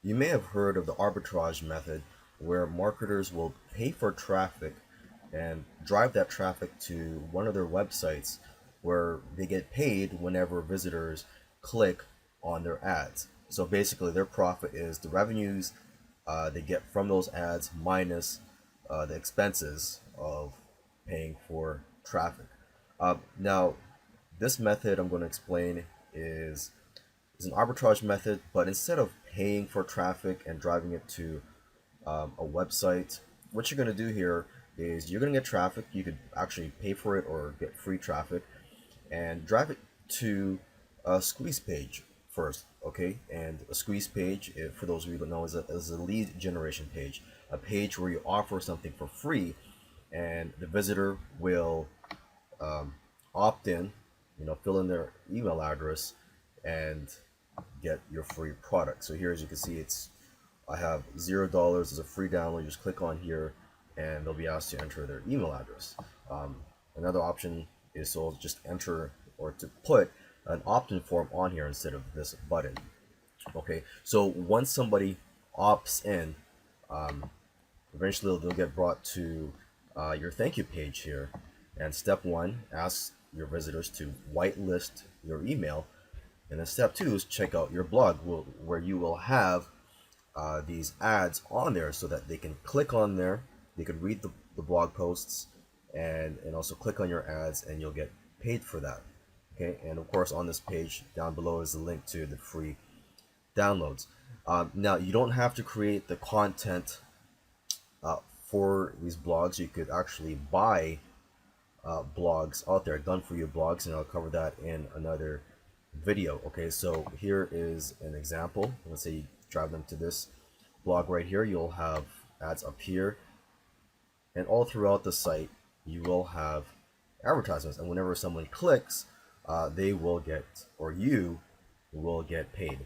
You may have heard of the arbitrage method where marketers will pay for traffic and drive that traffic to one of their websites where they get paid whenever visitors click on their ads. So basically, their profit is the revenues they get from those ads minus the expenses of paying for traffic. Now, this method I'm going to explain is an arbitrage method, but instead of paying for traffic and driving it to a website, what you're going to do here is you're going to get traffic. You could actually pay for it or get free traffic and drive it to a squeeze page first, okay? And a squeeze page, if, for those of you who don't know, is a lead generation page, a page where you offer something for free and the visitor will opt in, fill in their email address and get your free product. So here, as you can see, I have $0 as a free download. You just click on here, and they'll be asked to enter their email address. Another option is to just enter or to put an opt-in form on here instead of this button. Okay, so once somebody opts in, eventually they'll get brought to your thank you page here. And step one asks your visitors to whitelist your email. And then step two is check out your blog, where you will have these ads on there so that they can click on there, they can read the blog posts, and also click on your ads, and you'll get paid for that. Okay, and of course on this page down below is the link to the free downloads. Now, you don't have to create the content for these blogs. You could actually buy blogs out there, done for you blogs, and I'll cover that in another video. Okay, so here is an example. Let's say you drive them to this blog right here. You'll have ads up here, and all throughout the site you will have advertisements, and whenever someone clicks, they will get, or you will get paid.